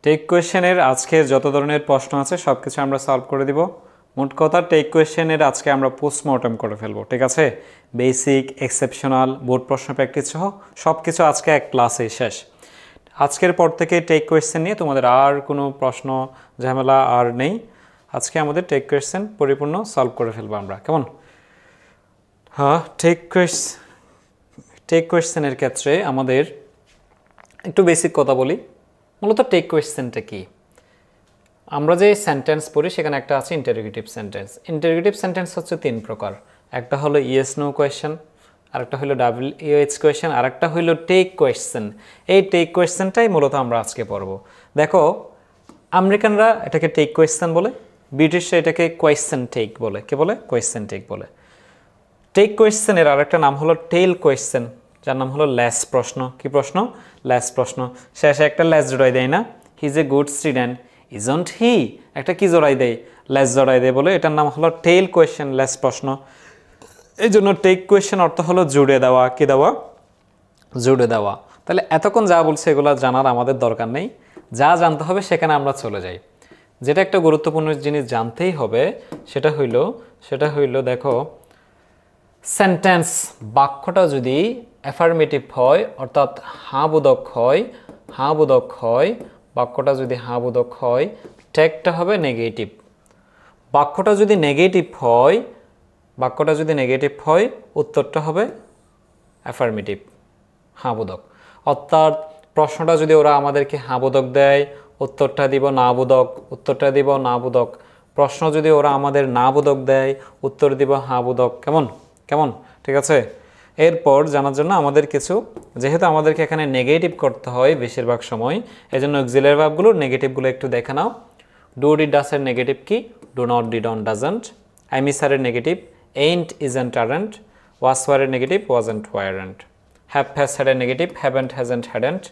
Take কোয়েশ্চেনের আজকের যত ধরনের প্রশ্ন আছে সব কিছু আমরা সলভ করে দিব। মোট কথা টেক কোয়েশ্চেনের আজকে আমরা পোস্টমর্টম করে ফেলবো, ঠিক আছে? বেসিক, এক্সেপশনাল, বোর্ড প্রশ্ন প্র্যাকটিস সহ সব কিছু আজকে এক ক্লাসে শেষ। আজকের পর থেকে টেক কোয়েশ্চেন নিয়ে তোমাদের আর কোনো প্রশ্ন ঝামেলা আর নেই। আজকে আমাদের টেক কোয়েশ্চেন পরিপূর্ণ সলভ করে ফেলবো আমরা, কেমন? হ্যাঁ, টেক কোয়েশ্চেনের ক্ষেত্রে আমাদের একটু বেসিক কথা বলি। মূলত টেক কোয়েশ্চেনটা কি? আমরা যে সেন্টেন্স পড়ি সেখানে একটা আছে ইন্টারোগেটিভ সেন্টেন্স। ইন্টারোগেটিভ সেন্টেন্স হচ্ছে তিন প্রকার। একটা হলো ইয়েস নো কোয়েশ্চেন, আরেকটা হলো WH কোয়েশ্চেন, আরেকটা হলো টেক কোয়েশ্চেন। এই টেক কোয়েশ্চেনটাই মূলত আমরা আজকে পড়ব। দেখো, আমেরিকানরা এটাকে টেক কোয়েশ্চেন বলে, ব্রিটিশরা এটাকে কোয়েশ্চেন টেক বলে। কে বলে? কোয়েশ্চেন টেক বলে। টেক কোয়েশ্চেনের আরেকটা নাম হলো টেল কোয়েশ্চেন, যার নাম হলো ল্যাস প্রশ্ন। কি প্রশ্ন? ল্যাস প্রশ্ন। শেষে একটা ল্যাস জোড়াই দেয় না, he is a good student isn't he, একটা কি জোড়াই দেয়? ল্যাস জোড়াই দেয় বলে এটার নাম হলো টেল কোয়েশ্চেন, ল্যাস প্রশ্ন। এই জন্য টেক কোয়েশ্চেন অর্থ হলো জুড়ে দেওয়া। কি দেওয়া? জুড়ে দেওয়া। তাহলে এতক্ষণ যা বলছে এগুলো জানার আমাদের দরকার নেই, যা জানতে হবে সেখানে আমরা চলে যাই। যেটা একটা গুরুত্বপূর্ণ জিনিস জানতেই হবে সেটা হইল দেখো, সেন্টেন্স বাক্যটা যদি অ্যাফার্মেটিভ হয়, অর্থাৎ হাবোধক হয়, বাক্যটা যদি হাবোধক হয়, টেকটা হবে নেগেটিভ। বাক্যটা যদি নেগেটিভ হয়, উত্তরটা হবে অ্যাফার্মেটিভ, হাবোধক। অর্থাৎ প্রশ্নটা যদি ওরা আমাদেরকে হাবোধক দেয়, উত্তরটা দিব নাবোধক। প্রশ্ন যদি ওরা আমাদের নাবোধক দেয়, উত্তর দিব হাবোধক। কেমন? ঠিক আছে? এরপর জানার জন্য আমাদের কিছু, যেহেতু আমাদেরকে এখানে নেগেটিভ করতে হয় বেশিরভাগ সময়, এই জন্য অক্সিলারি ভার্বগুলোর নেগেটিভগুলো একটু দেখে নাও। ডু ডিড ডাসের নেগেটিভ কি? Do not, didn't, doesn't. Am is হারের negative ain't, isn't, aren't. Was ওয়ারের negative wasn't, weren't. Have has হ্যাডের negative haven't, hasn't, hadn't.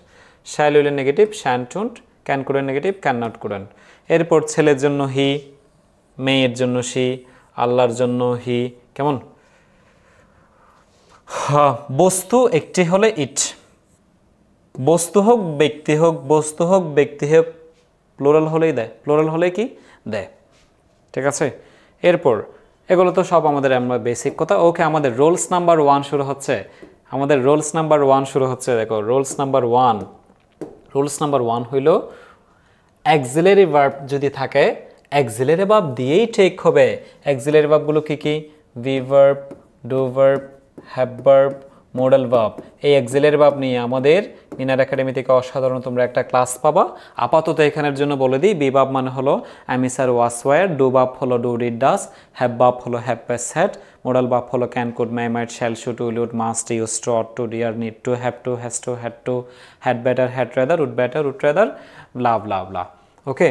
Shall উইলের নেগেটিভ শ্যান্ট, উন্ট। ক্যান কুডের নেগেটিভ ক্যান নট, কুডেন্ট। এরপর ছেলের জন্য হি, মেয়ের জন্য সি, আল্লাহর জন্য হি। কেমন? বস্তু একটি হলে ইট। বস্তু হোক ব্যক্তি হোক, প্লোরাল হলেই দেয়। প্লোরাল হলে কি দেয়? ঠিক আছে? এরপর এগুলো তো সব আমাদের আমরা বেসিক কথা। ওকে, আমাদের রোলস নাম্বার 1 শুরু হচ্ছে। দেখো, রোলস নাম্বার 1 হইল অক্সিলারি ভার্ব যদি থাকে, অক্সিলারি ভার্ব দিয়েই টেক হবে। অক্সিলারি ভার্বগুলো কি? B verb, do verb, have verb, modal verb. এই অক্সিলারি ভার্ব নিয়ে আমাদের মিনার একাডেমি থেকে অসাধারণ তোমরা একটা ক্লাস পাবা। আপাতত এখানের জন্য বলে দিই, বি ভার্ব মানে হলো am is are, was were. Do verb হলো do did does. Have verb হলো have has had. Modal verb হলো can could may might shall should will would must use to ought to dare need to have to has to had to had better had rather would rather blah. Okay,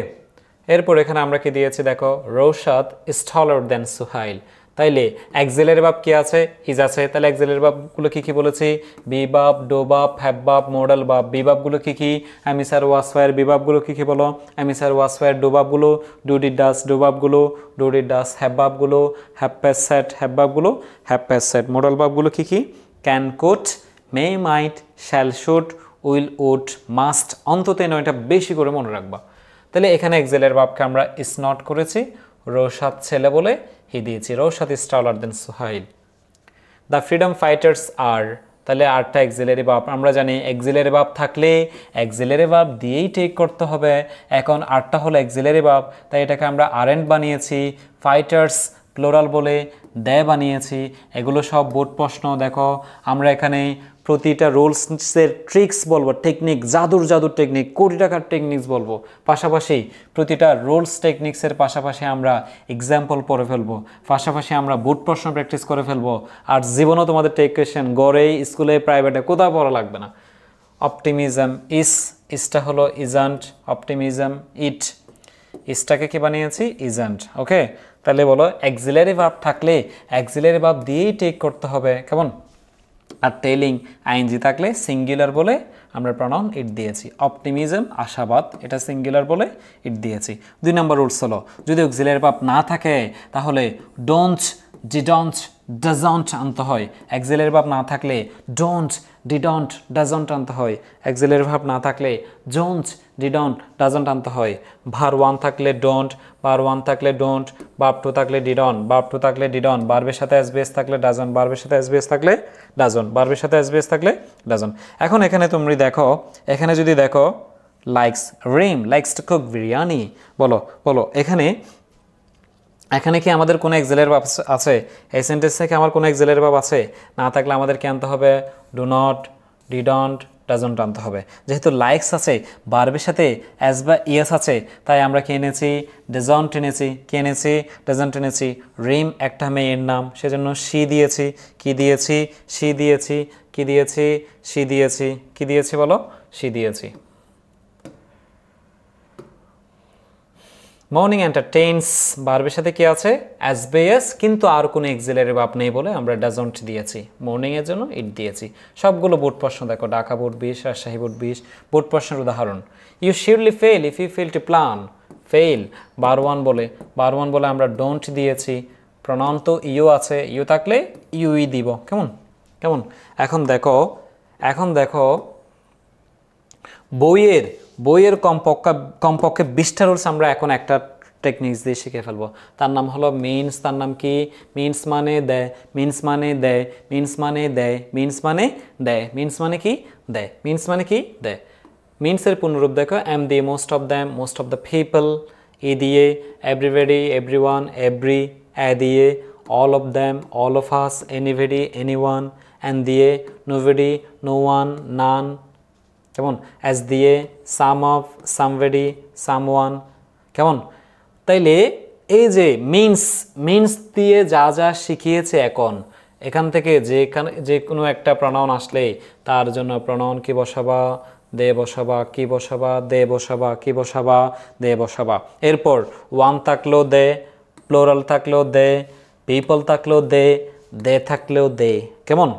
এরপর এখানে আমরা কি দিয়েছি দেখো, রৌশাদ is taller than সুহাইল। তাইলে auxiliary verb কি আছে? Is আছে। তাহলে অক্সিলারি ভার্বগুলো কি বলেছি? Be verb, do verb, have verb, modal verb. Be ভার্বগুলো কি? Am is are, was were. Be ভার্বগুলো কি বলো? Am is are, was were. Do ভার্বগুলো ডু ডিড ডাস। ডু ভার্বগুলো ডু ডিড ডাস। হ্যাভ ভার্বগুলো হ্যাভ হ্যাজ হ্যাড। হ্যাভ ভার্বগুলো have has had. Modal ভার্বগুলো কি? Can, could, may, might, shall, should, will, would, must. অন্তত এই 9টা বেশি করে মনে রাখবা। তাহলে এখানে অক্সিলারি ভার্বকে আমরা ইজ নট করেছি, রৌশাদ ছেলে বলে হি দিয়েছি। Roushad is taller than Suhail. The freedom fighters are, তাহলে আরটা অক্সিলারি ভার্ব। আমরা জানি অক্সিলারি ভার্ব থাকলে অক্সিলারি ভার্ব দিয়েই টেক করতে হবে। এখন আরটা হলো অক্সিলারি ভার্ব, তাই এটাকে আমরা আরেন্ট বানিয়েছি। ফাইটার্স প্লোরাল বলে দে বানিয়েছি। এগুলো সব বোর্ড প্রশ্ন। দেখো, আমরা এখানে প্রতিটা রোলসের ট্রিক্স বলবো, টেকনিক, জাদুর টেকনিক, কোটি টাকার টেকনিক্স বলবো। পাশাপাশি প্রতিটা রোলস টেকনিক্সের পাশাপাশি আমরা এক্সাম্পল পড়ে ফেলবো। পাশাপাশি আমরা বোর্ড প্রশ্ন প্র্যাকটিস করে ফেলবো। আর জীবনও তোমাদের টেক কোয়েশ্চেন গড়ে, স্কুলে, প্রাইভেটে কোথাও পড়া লাগবে না। অপটিমিজম ইসটা হলো ইজান্ট, অপটিমিজম ইট, ইসটাকে কি বানিয়েছি? ইজান্ট। ওকে, তাহলে বলো অক্সিলারি ভার্ব থাকলে অক্সিলারি ভার্ব দিয়েই টেক করতে হবে। কেমন? আর টেলিং আইএনজি থাকলে সিঙ্গুলার বলে আমরা প্রনাউন ইট দিয়েছি। অপটিমিজম আশাবাদ, এটা সিঙ্গুলার বলে ইট দিয়েছি। 2 নম্বর রুলস হলো, যদি অক্সিলারি ভার্ব না থাকে তাহলে ডোন্ট, ডিডন্ট, ডাজন্ট আনতে হয়। অ্যাক্সিলারি ভার্ব না থাকলে ডোন্ট, ডিডন্ট, ডাজন্ট আনতে হয়। অ্যাক্সিলারি ভার্ব না থাকলে ডোন্ট, ডিডন্ট, ডাজন্ট আনতে হয়। ভার ওয়ান থাকলে ডোন্ট, ভার ওয়ান থাকলে ডোন্ট, ভার্ব টু থাকলে ডিডন, ভার্ব টু থাকলে ডিডন, ভার্বের সাথে এসবিএস থাকলে ডাজন, ভার্বের সাথে এসবিএস থাকলে ডাজন, ভার্বের সাথে এসবিএস থাকলে ডাজন। এখন এখানে তুমি দেখো, এখানে যদি দেখো likes, Rim likes to cook biryani, বলো বলো এখানে এখানে কি আমাদের কোনো এক্সিলারি ভার্ব আছে? এই সেন্টেন্স থেকে আমার কোনো এক্সিলারি ভার্ব আছে? না থাকলে আমাদের কি আনতে হবে? ডু নট, ডিডন্ট, ডাজন্ট আনতে হবে। যেহেতু লাইকস আছে, ভার্বের সাথে অ্যাজ বা ইয়েস আছে, তাই আমরা কি এনেছি? ডাজন্ট এনেছি। কি এনেছি? ডাজন্ট এনেছি। রিম একটা মেয়ের নাম, সেজন্য শি দিয়েছি। কি দিয়েছি? শি দিয়েছি। কি দিয়েছি? শি দিয়েছি। কি দিয়েছি বলো? শি দিয়েছি। মর্নিং এন্টারটেইনস, ভার্বের সাথে কি আছে? এসবিএস, কিন্তু আর কোনো এক্সিলারি ভার্ব নেই বলে আমরা ডাজন্ট দিয়েছি। মর্নিং এর জন্য ইট দিয়েছি। সবগুলো বোর্ড প্রশ্ন দেখো, Dhaka board 20, Rajshahi board 20। Board প্রশ্নের উদাহরণ, you surely fail if you fail to plan. Fail বার ওয়ান বলে, বার ওয়ান বলে আমরা ডোন্ট দিয়েছি। প্রনাউন তো ইউ আছে, ইউ থাকলে ইউই দিব। কেমন কেমন? এখন দেখো, এখন দেখো বইয়ের কমপক্ষে 20টা রুলস আমরা এখন একটা টেকনিক্স দিয়ে শিখে ফেলবো। তার নাম হলো মিনস। তার নাম কি? মিনস মানে দেয়, মিনস মানে দেয়, মিনস মানে দেয়, মিনস মানে দেয়, মিনস মানে কি? দেয়। মিনস মানে কি? দেয়। মিনসের পূর্ণরূপ দেখো, এম দিয়ে most of them, most of the people. E দিয়ে এভরিবডি, এভরিওয়ান, এভরি। এ দিয়ে all of them, all of us, anybody, anyone. N দিয়ে নোবডি, নো ওয়ান, নান। কেমন? অ্যাজ দিয়ে সাম অফ, সামবডি, সামওয়ান। কেমন? তাইলে এই যে মিনস দিয়ে যা যা শিখিয়েছে, এখান থেকে যে কোনো একটা প্রনাউন আসলে তার জন্য প্রনাউন কি বসাবা? দে বসাবা। কি বসাবা? দে বসাবা। কি বসাবা? দে বসাবা। এরপর ওয়ান থাকলেও দে, প্লোরাল থাকলেও দে, পিপল থাকলেও দে, দে থাকলেও দে। কেমন?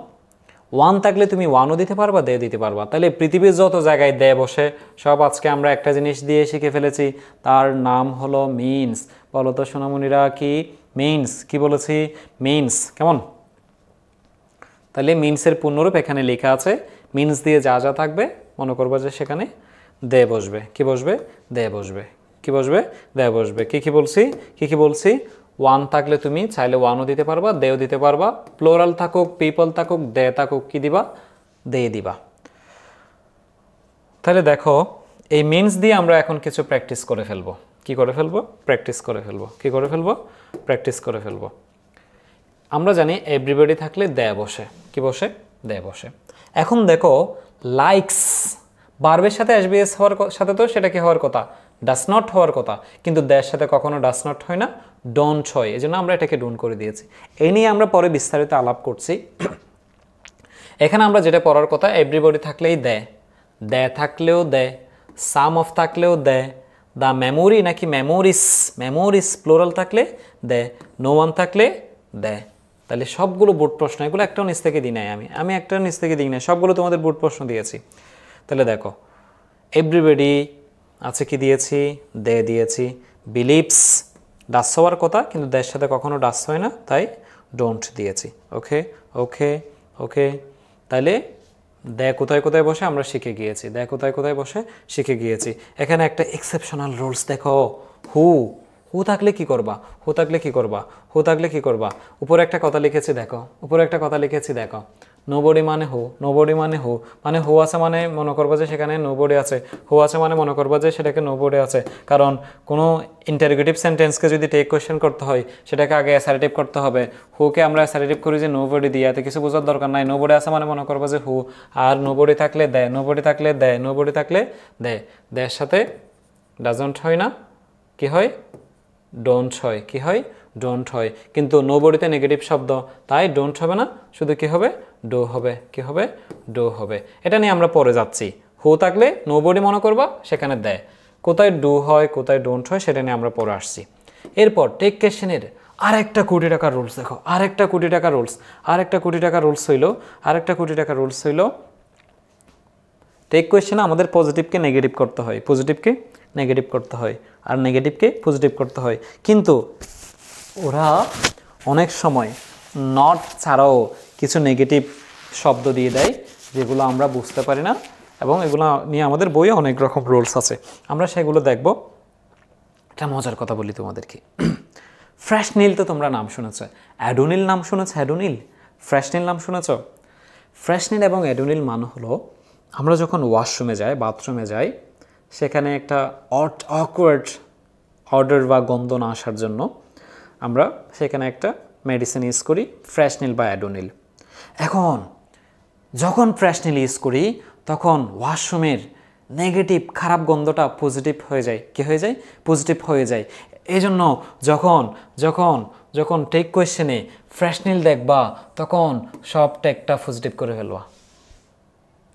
ওয়ান থাকলে তুমি ওয়ানও দিতে পারবা, দে দিতে পারবা। তাহলে পৃথিবীর যত জায়গায় দে বসে সব আজকে আমরা একটা জিনিস দিয়ে শিখে ফেলেছি, তার নাম হলো মিনস। বলো তো সোনামণিরা, কি? মিনস। কি বলেছি? মিনস। কেমন? তাহলে মিনসের পূর্ণরূপ এখানে লেখা আছে। মিনস দিয়ে যা যা থাকবে মনে করবো যে সেখানে দে বসবে। কি বসবে? দে বসবে। কি বসবে? দে বসবে। কি বলছি? কি বলছি? ওয়ান থাকলে তুমি চাইলে ওয়ানও দিতে পারবা, দেও দিতে পারবা। প্লোরাল থাকুক, পিপল থাকুক, দে থাকুক, কি দিবা? দে দিবা। তাহলে দেখো, এই মিনস দিয়ে আমরা এখন কিছু প্র্যাকটিস করে ফেলবো। কি করে ফেলবো? প্র্যাকটিস করে ফেলবো। কি করে ফেলবো? প্র্যাকটিস করে ফেলবো। আমরা জানি এভরিবডি থাকলে দে বসে। কি বসে? দে বসে। এখন দেখো, লাইকস ভার্বের সাথে এসবিএস হওয়ার সাথে তো সেটা কি হওয়ার কথা? ডাস নট হওয়ার কথা, কিন্তু দের সাথে কখনো ডাস নট হয় না, ডোন্ট হয়। এই জন্য আমরা এটাকে ডোন্ট করে দিয়েছি। এই নিয়ে আমরা পরে বিস্তারিত আলাপ করছি। এখানে আমরা যেটা পড়ার কথা, এভরিবডি থাকলেই দে, দে থাকলেও দে, সাম অফ থাকলেও দে, দ্য মেমোরি নাকি মেমোরিস, মেমোরিস প্লোরাল থাকলে দে, নো ওয়ান থাকলে দে। তাহলে সবগুলো বোর্ড প্রশ্ন, এগুলো একটাও নিচ থেকে দিই নাই, আমি একটাও নিচ থেকে দিই নাই, সবগুলো তোমাদের বোর্ড প্রশ্ন দিয়েছি। তাহলে দেখো, এভরিবডি আছে, কি দিয়েছি? দে দিয়েছি। বিলিভস ডাস হওয়ার কথা, কিন্তু দের সাথে কখনো ডাস হয় না, তাই ডোন্ট দিয়েছি। ওকে ওকে ওকে। তাহলে দে কোথায় কোথায় বসে আমরা শিখে গিয়েছি, দে কোথায় কোথায় বসে শিখে গিয়েছি। এখানে একটা এক্সেপশনাল রুলস দেখো, হু থাকলে কি করবা? হু থাকলে কি করবা? হু থাকলে কি করবা? উপরে একটা কথা লিখেছি দেখো, উপরে একটা কথা লিখেছি দেখো। নোবডি মানে হু, নোবডি মানে হু, মানে হু আছে মানে মনে করবো যে সেখানে নোবডি আছে, হু আছে মানে মনে করবো যে সেটাকে নোবডি আছে। কারণ কোনো ইন্টারোগেটিভ সেন্টেন্সকে যদি টেক কোয়েশ্চেন করতে হয় সেটাকে আগে অ্যাসারেটিভ করতে হবে। হুকে আমরা অ্যাসারেটিভ করি যে নোবডি দিয়ে, এতে কিছু বোঝার দরকার নাই। নোবডি আছে মানে মনে করবো যে হু, আর নোবডি থাকলে দেয়, নোবডি থাকলে দেয়, নোবডি থাকলে দেয়। দেয়ের সাথে ডাজন্ট হয় না, কি হয়? ডোন্ট হয়। কি হয়? ডোন্ট হয়। কিন্তু নোবডিতে নেগেটিভ শব্দ, তাই ডোন্ট হবে না, শুধু কি হবে? ডো হবে। কি হবে? ডো হবে। এটা নিয়ে আমরা পরে যাচ্ছি। হু থাকলে নোবডি মনে করবা, সেখানে দেয়। কোথায় ডু হয়, কোথায় ডোন্ট হয়, সেটা নিয়ে আমরা পরে আসছি। এরপর টেক কোয়েশ্চেনের আরেকটা কোটি টাকার রুলস দেখো, আরেকটা কোটি টাকার রুলস, আরেকটা কোটি টাকার রুলস হইল, আরেকটা কোটি টাকার রুলস হইল, টেক কোয়েশ্চেনে আমাদের পজিটিভকে নেগেটিভ করতে হয়, পজিটিভকে নেগেটিভ করতে হয়, আর নেগেটিভকে পজিটিভ করতে হয়। কিন্তু ওরা অনেক সময় নট ছাড়াও কিছু নেগেটিভ শব্দ দিয়ে দেয় যেগুলো আমরা বুঝতে পারি না, এবং এগুলো নিয়ে আমাদের বইয়ে অনেক রকম রুলস আছে, আমরা সেগুলো দেখব। একটা মজার কথা বলি তোমাদেরকে, ফ্রেশ নীল তো তোমরা নাম শুনেছ, অ্যাডোনিল নাম শুনেছ? অ্যাডোনিল, ফ্রেশ নীল নাম শুনেছ? ফ্রেশ নীল এবং অ্যাডোনিল মানে হলো আমরা যখন ওয়াশরুমে যাই, বাথরুমে যাই, সেখানে একটা অকওয়ার্ড অর্ডার বা গন্ধ না আসার জন্য আমরা সেখানে একটা মেডিসিন ইউজ করি, ফ্রেশ নীল বা অ্যাডোনিল। এখন যখন ফ্রেশ নীল ইউজ করি তখন ওয়াশরুমের নেগেটিভ খারাপ গন্ধটা পজিটিভ হয়ে যায়। কী হয়ে যায়? পজিটিভ হয়ে যায়। এই জন্য যখন যখন যখন টেক কোয়েশ্চেনে ফ্রেশ নীল দেখবা তখন সব টেকটা পজিটিভ করে ফেলবা।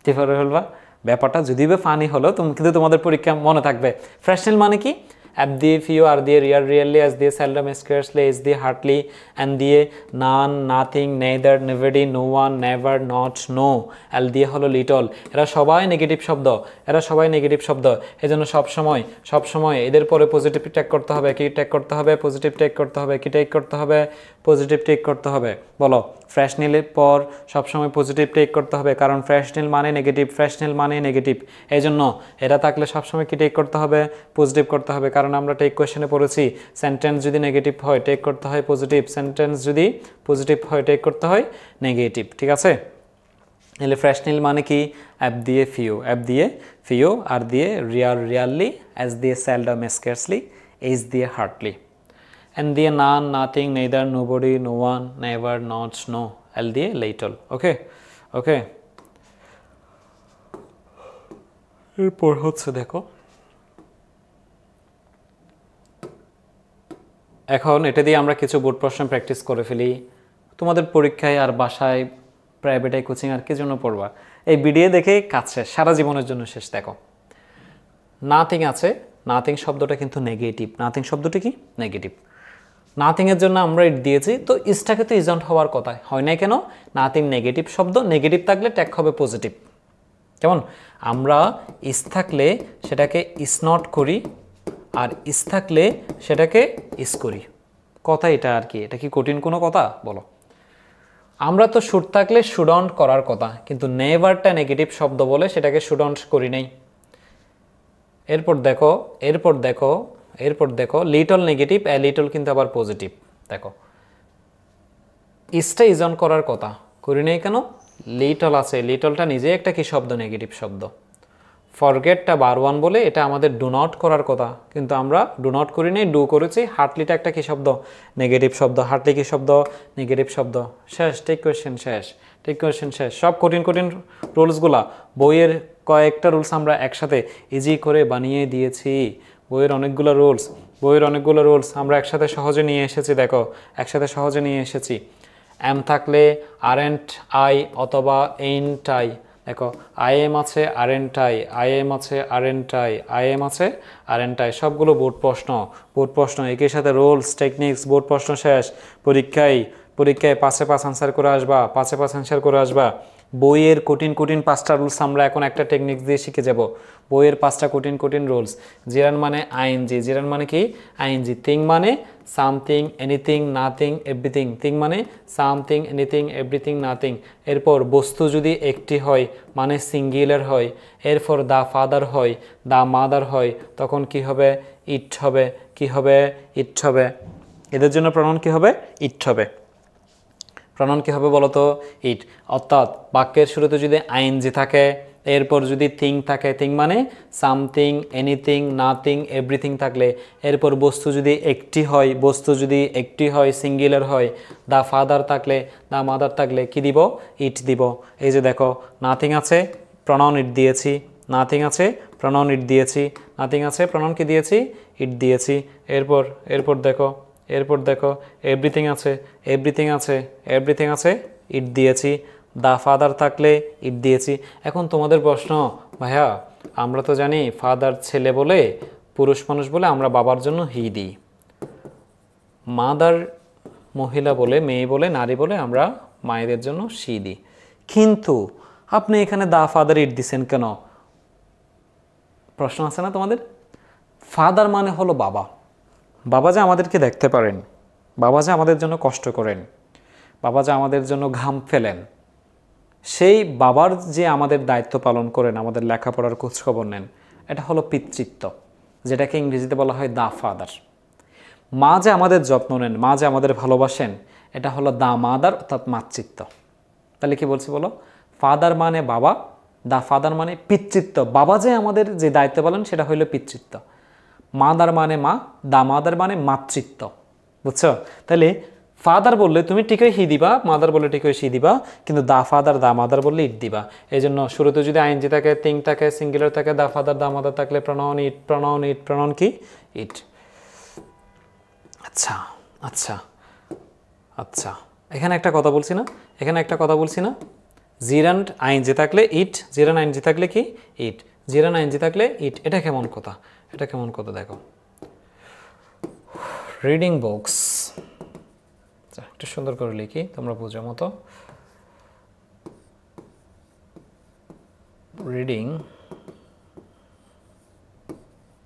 কী করে ফেলবা? ব্যাপারটা যদিও বা ফানি হলো, কিন্তু তোমাদের পরীক্ষা মনে থাকবে। ফ্রেশ নীল মানে কি? অ্যাপ দিয়ে ফিউ, আর দিয়ে রিয়ার রিয়েলি, এস দিয়ে সেলডম, স্কার্সলি, এস দিয়ে হার্টলি, অ্যান্ড দিয়ে নান, নাথিং, নেইদার, নেভারডি, no one, never, not, no, L দিয়ে হলো লিটল। এরা সবাই নেগেটিভ শব্দ, এরা সবাই নেগেটিভ শব্দ। এই জন্য সবসময় এদের পরে পজিটিভ ট্যাগ করতে হবে। কি ট্যাগ করতে হবে? পজিটিভ ট্যাগ করতে হবে। কি ট্যাগ করতে হবে? পজিটিভ ট্যাগ করতে হবে। বলো, ফ্রেশ নীলের পর সবসময় পজিটিভ ট্যাগ করতে হবে, কারণ ফ্রেশ নীল মানে নেগেটিভ, ফ্রেশ নীল মানে নেগেটিভ। এই জন্য এরা থাকলে সবসময় কি ট্যাগ করতে হবে? পজিটিভ করতে হবে, কারণ আমরা টেক কোয়েশ্চেনে পড়েছি সেন্টেন্স যদি নেগেটিভ হয় টেক করতে হয় পজিটিভ, সেন্টেন্স যদি পজিটিভ হয় টেক করতে হয় নেগেটিভ। ঠিক আছে? তাহলে ফ্রেশ নীল মানে কি? অ্যাপ দিয়ে ফিউ, অ্যাপ দিয়ে ফিউ, আর দিয়ে রিয়ার রিয়ারলি, এস দিয়ে সেলডম, স্কার্সলি, এইচ দিয়ে হার্টলি, এন দিয়ে none, nothing, neither, nobody, no one, never, not, no, L দিয়ে লিটল। ওকে ওকে, এরপর হচ্ছে দেখো, এখন এটা দিয়ে আমরা কিছু বোর্ড প্রশ্ন প্র্যাকটিস করে ফেলি। তোমাদের পরীক্ষায় আর বাসায়, প্রাইভেটে, কোচিং আর কি জন্য পড়বা? এই ভিডিও দেখে কাজ শেষ, সারা জীবনের জন্য শেষ। দেখো, নাথিং আছে, নাথিং শব্দটা কিন্তু নেগেটিভ। নাথিং শব্দটি কি? নেগেটিভ। নাথিংয়ের জন্য আমরা ইট দিয়েছি, তো ইসটাকে তো ইজন্ট হওয়ার কথা, হয় নাই কেন? নাথিং নেগেটিভ শব্দ, নেগেটিভ থাকলে ট্যাগ হবে পজিটিভ। কেমন? আমরা ইস থাকলে সেটাকে ইস নট করি, আর ইস থাকলে সেটাকে ইস করি। কথা এটা আর কি, এটা কি কঠিন কোনো কথা? বলো। আমরা তো শুড থাকলে শুডন্ট করার কথা, কিন্তু নেভারটা নেগেটিভ শব্দ বলে সেটাকে শুডন্ট করি নাই। এরপর দেখো লিটল নেগেটিভ, এ লিটল কিন্তু আবার পজিটিভ। দেখো, ইসটা ইজন করার কথা, করি নাই কেন? লিটল আছে, লিটলটা নিজে একটা কি শব্দ? নেগেটিভ শব্দ। ফরগেটটা বার ওয়ান বলে এটা আমাদের ডু নট করার কথা, কিন্তু আমরা ডু নট করি নাই, ডু করেছি। হার্টলিটা একটা কি শব্দ? নেগেটিভ শব্দ। হার্টলি কি শব্দ? নেগেটিভ শব্দ। শেষ, টেক কোয়েশ্চেন শেষ, টেক কোয়েশ্চেন শেষ। সব কঠিন রুলসগুলা, বইয়ের কয়েকটা রুলস আমরা একসাথে ইজি করে বানিয়ে দিয়েছি। বইয়ের অনেকগুলো রুলস আমরা একসাথে সহজে নিয়ে এসেছি। দেখো, একসাথে সহজে নিয়ে এসেছি। এম থাকলে আরেন্ট আই অথবা এইন্ট আই। দেখো, আইএম আছে, আরেন্ট আই, আইএম আছে, আরেন্ট আই, আইএম আছে, আরেন্ট আই। সবগুলো বোর্ড প্রশ্ন একই সাথে রুলস, টেকনিক্স, বোর্ড প্রশ্ন শেষ। পরীক্ষায় 5-5 আনসার করে আসবা, 5-5 আনসার করে আসবা। বইয়ের কঠিন 5টা রুলস আমরা এখন একটা টেকনিক্স দিয়ে শিখে যাব। বইয়ের 5টা কঠিন রুলস। জিরান মানে আইএনজি, জিরান মানে কি? আইএনজি। থিং মানে something, anything, nothing, everything. Thing মানে সামথিং, এনিথিং, এভরিথিং, নাথিং। এরপর বস্তু যদি একটি হয় মানে সিঙ্গুলার হয়, এরপর দা ফাদার হয়, দা মাদার হয়, তখন কি হবে? ইট হবে। কি হবে? ইট হবে। এদের জন্য প্রনাউন কি হবে? ইট হবে। প্রনাউন কি হবে বলো তো? ইট। অর্থাৎ বাক্যের শুরুতে যদি আইএনজি থাকে, এরপর যদি থিং থাকে, থিং মানে সামথিং, এনিথিং, নাথিং, এভরিথিং থাকলে, এরপর বস্তু যদি একটি হয়, সিঙ্গুলার হয়, দা ফাদার থাকলে, দা মাদার থাকলে কি দিব? ইট দিব। এই যে দেখো, নাথিং আছে, প্রনাউন ইট দিয়েছি। নাথিং আছে, প্রনাউন ইট দিয়েছি। নাথিং আছে, প্রনাউন কি দিয়েছি? ইট দিয়েছি। এরপর দেখো এভরিথিং আছে, ইট দিয়েছি। দা ফাদার থাকলে ইট দিয়েছি। এখন তোমাদের প্রশ্ন, ভাইয়া আমরা তো জানি ফাদার ছেলে বলে, পুরুষ মানুষ বলে আমরা বাবার জন্য হি দিই, মাদার মহিলা বলে, মেয়ে বলে, নারী বলে আমরা মায়েদের জন্য সি দিই। কিন্তু আপনি এখানে দা ফাদার ইট দিছেন কেন? প্রশ্ন আছে না তোমাদের? ফাদার মানে হলো বাবা, বাবা যে আমাদেরকে দেখতে পারেন, বাবা যে আমাদের জন্য কষ্ট করেন, বাবা যে আমাদের জন্য ঘাম ফেলেন, সেই বাবার যে আমাদের দায়িত্ব পালন করেন, আমাদের লেখাপড়ার খোঁজখবর নেন, এটা হলো পিতৃত্ব, যেটাকে ইংরেজিতে বলা হয় দা ফাদার। মা যে আমাদের যত্ন নেন, মা যে আমাদের ভালোবাসেন, এটা হলো দা মাদার, অর্থাৎ মাতৃত্ব। তাহলে কি বলছি বলো? ফাদার মানে বাবা, দা ফাদার মানে পিতৃত্ব। বাবা যে আমাদের যে দায়িত্ব পালন সেটা হইল পিতৃত্ব। মাদার মানে মা, দা মাদার মানে মাতৃত্ব। বুঝছো? তাহলে ফাদার বললে তুমি ঠিকই হি দিবা, মাদার বললে ঠিকই সি দিবা, কিন্তু দা ফাদার দা মাদার বললে ইট দিবা। এই জন্য শুরুতে যদি আইএনজি থাকে, থিং থাকে, সিঙ্গুলার থাকে, দা ফাদার দা মাদার থাকলে প্রনাউন ইট, প্রনাউন ইট, প্রনাউন কি? ইট। আচ্ছা আচ্ছা আচ্ছা, এখানে একটা কথা বলছি না, এখানে একটা কথা বলছি না, জিরান্ড আইএনজি থাকলে ইট, জিরান আইএনজি থাকলে কি? ইট। জিরান আইএনজি থাকলে ইট। এটা কেমন কথা? এটা কেমন কথা দেখো। রিডিং বুকস, একটু সুন্দর করে লিখি তোমরা বুঝো মতো। Reading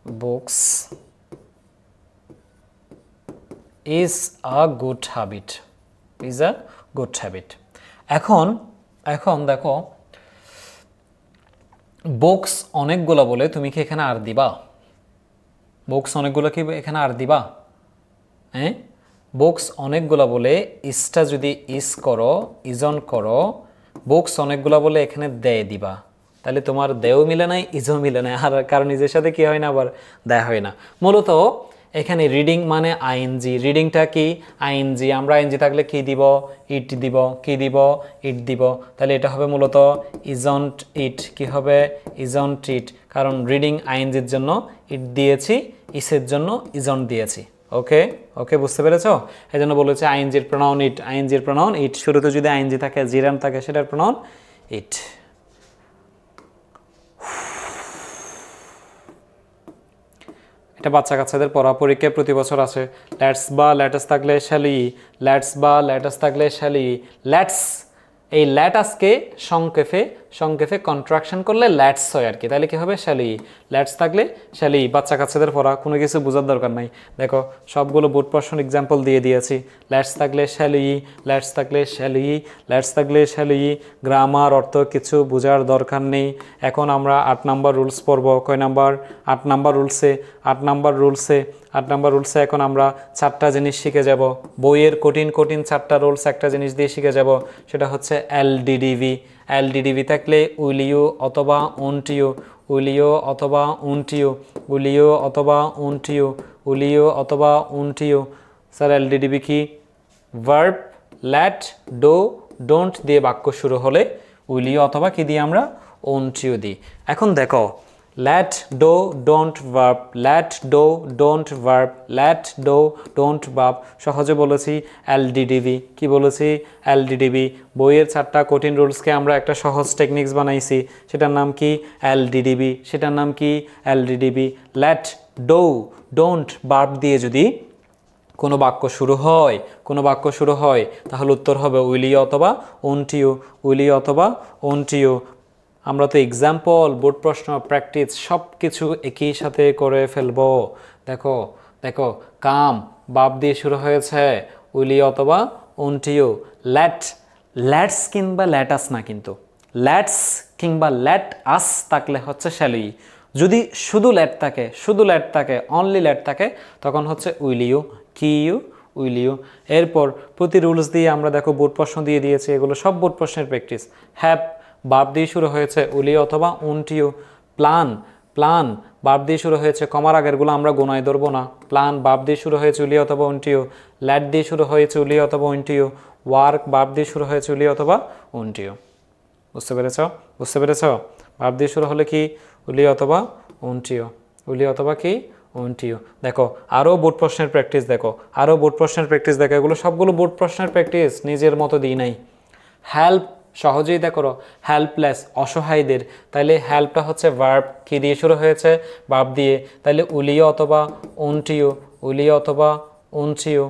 books is a good habit, is a good habit. এখন দেখো, বুকস অনেকগুলো বলে তুমি কি এখানে আর দিবা? বুকস অনেকগুলো কি এখানে আর দিবা? হ্যাঁ, বুকস অনেকগুলো বলে ইসটা যদি ইস করো, ইজন করো, বুকস অনেকগুলো বলে এখানে দেয় দিবা, তাহলে তোমার দেও মিলে নাই, ইজও মিলে নাই, আর কারণ নিজের সাথে কি হয় না, আবার দেয়া হয় না। মূলত এখানে রিডিং মানে আইএনজি, রিডিংটা কি? আইএনজি। আমরা আইএনজি থাকলে কি দিব? ইট দিব। কি দিব? ইট দিব। তাহলে এটা হবে মূলত ইজন্ট ইট। কি হবে? ইজন্ট ইট, কারণ রিডিং আইএনজির জন্য ইট দিয়েছি, ইসের জন্য ইজন্ট দিয়েছি। ওকে ওকে, বুঝতে পেরেছো? এই জন্য বলেছে আইএনজির প্রনাউন ইট, আইএনজির প্রনাউন ইট। শুরুতে যদি আইএনজি থাকে, জিরান থাকে, সেটার প্রনাউন ইট। এটা বাচ্চা কাচ্চাদের পড়া, পরীক্ষায় প্রতি বছর আসে। লেটস বা লেটাস থাকলে শ্যালি, লেটস বা লেটাস থাকলে শ্যালি, লেটস, এই লেটাসকে সংক্ষেপে কন্ট্রাকশন করলে লেটস হয় আর কি, তাহলে কি হবে? শ্যালি। লেটস থাকলে শ্যালি। বাচ্চা কাচ্চাদের পড়া, কোনো কিছু বোঝার দরকার নাই। দেখো সবগুলো বোর্ড প্রশ্ন এক্সাম্পল দিয়ে দিয়েছি। লেটস থাকলে শ্যালি, লেটস থাকলে শ্যালি, লেটস থাকলে শ্যালি। গ্রামার অর্থ কিছু বোঝার দরকার নেই। এখন আমরা 8 নাম্বার রুলস পড়ব। কয় নাম্বার? 8 নাম্বার রুলসে, 8 নাম্বার রুলসে এখন আমরা 4টা জিনিস শিখে যাব। বইয়ের কঠিন 4টা রুলস একটা জিনিস দিয়ে শিখে যাব, সেটা হচ্ছে এলডিডিভি। এলডিডিভি থাকলে উইল ইউ অথবা ওন্ট ইউ, উইল ইউ অথবা ওন্ট ইউ, উইল ইউ অথবা ওন্ট ইউ, উইল ইউ অথবা ওন্ট ইউ। স্যার এলডিডিভি কি? ভার্ব লেট, ডো, ডোন্ট দিয়ে বাক্য শুরু হলে উইল ইউ অথবা কি দিয়ে আমরা? ওন্ট ইউ দিই। এখন দেখো, let, do, don't, verb, let, do, don't, verb, let, do, don't, verb. সহজে বলেছি এলডিডিভি। কি বলেছি? এলডিডিভি। বইয়ের 4টা কঠিন রুলসকে আমরা একটা সহজ টেকনিক্স বানাইছি, সেটার নাম কি? এলডিডিভি। সেটার নাম কি? এলডিডিভি। লেট, ডো, ডোন্ট, ভার্ব দিয়ে যদি কোনো বাক্য শুরু হয়, তাহলে উত্তর হবে উইল ইউ অথবা ওন্ট ইউ, উইল ইউ অথবা ওন্ট ইউ। আমরা তো এক্সাম্পল, বোর্ড প্রশ্ন, প্র্যাকটিস সব কিছু একই সাথে করে ফেলবো। দেখো দেখো, কাম বাপ দিয়ে শুরু হয়েছে, উইল ইউ অথবা ওন্ট ইউ। লেট, লেটস কিংবা লেটাস না, কিন্তু লেটস কিংবা লেট আস থাকলে হচ্ছে শ্যাল ইউ। যদি শুধু লেট থাকে, অনলি লেট থাকে, তখন হচ্ছে উইল ইউ। কি ইউ? Will you. এরপর প্রতি রুলস দিয়ে আমরা দেখো বোর্ড প্রশ্ন দিয়ে দিয়েছি, এগুলো সব বোর্ড প্রশ্নের প্র্যাকটিস। হ্যাভ বাপ দিয়ে শুরু হয়েছে, উইল ইউ অথবা ওন্ট ইউ। প্ল্যান, প্ল্যান বাপ দিয়ে শুরু হয়েছে, কমার আগেরগুলো আমরা গোনায় ধরবো না। প্ল্যান বাপ দিয়ে শুরু হয়েছে, উইল ইউ অথবা ওন্ট ইউ। লেট দিয়ে শুরু হয়েছে, উইল ইউ অথবা ওন্ট ইউ। ওয়ার্ক বাপ দিয়ে শুরু হয়েছে, উইল ইউ অথবা ওন্ট ইউ। বুঝতে পেরেছ? বাপ দিয়ে শুরু হলে কি? উইল ইউ অথবা ওন্ট ইউ, উইল ইউ অথবা কি? Won't you. দেখো আরও বোর্ড প্রশ্নের প্র্যাকটিস দেখো, এগুলো সবগুলো বোর্ড প্রশ্নের প্র্যাকটিস, নিজের মতো দিই নাই। হেল্প সহজেই দেখো, হেল্পলেস অসহায়দের, তাইলে হেল্পটা হচ্ছে ভার্ব, কি দিয়ে শুরু হয়েছে? ভার্ব দিয়ে, তাইলে উইল ইউ অথবা ওন্ট ইউ, উইল ইউ অথবা ওন্ট ইউ।